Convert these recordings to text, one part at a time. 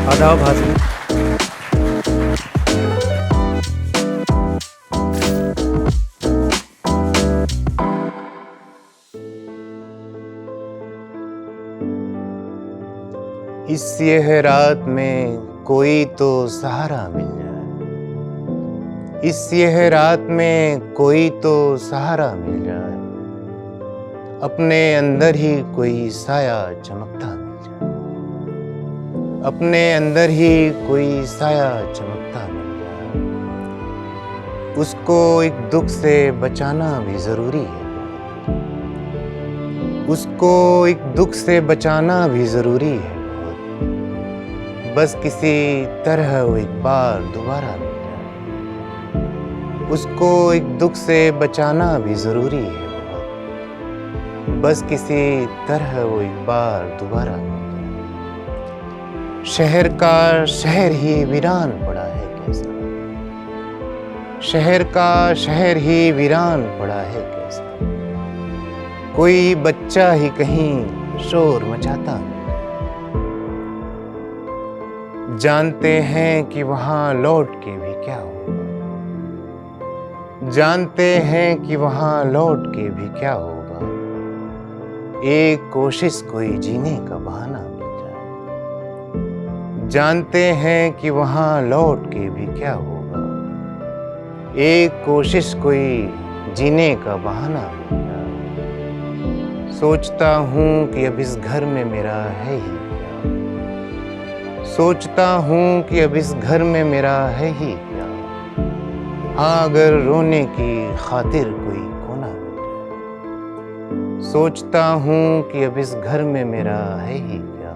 आदाब हासिल। इस ये रात में कोई तो सहारा मिल जाए, इस ये रात में कोई तो सहारा मिल जाए, अपने अंदर ही कोई साया चमकता मिल जाए, अपने अंदर ही कोई साया चमकता मिल जाए। उसको एक दुख से बचाना भी जरूरी है, उसको एक दुख से बचाना भी जरूरी है। बस किसी तरह वो एक बार दोबारा मिल जाए, उसको एक दुख से बचाना भी जरूरी है बहुत। बस किसी तरह वो एक बार दोबारा मिल जाए। शहर का शहर ही वीरान पड़ा है कैसा, शहर का शहर ही वीरान पड़ा है कैसा, कोई बच्चा ही कहीं शोर मचाता है। जानते हैं कि वहां लौट के भी क्या होगा, जानते हैं कि वहां लौट के भी क्या होगा, एक कोशिश कोई जीने का बहाना मिल जाए। जानते हैं कि वहां लौट के भी क्या होगा, एक कोशिश कोई जीने का बहाना मिल जाए। सोचता हूँ कि अब इस घर में मेरा है ही, सोचता हूँ कि अब इस घर में मेरा है ही क्या। हाँ अगर रोने की खातिर कोई कोना मिल जाए, सोचता हूँ कि अब इस घर में मेरा है ही क्या।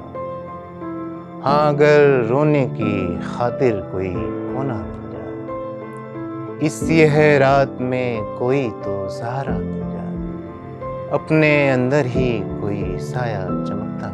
हाँ अगर रोने की खातिर कोई कोना मिल जाए, इस यह रात में कोई तो सहारा मिल जाए, अपने अंदर ही कोई साया चमकता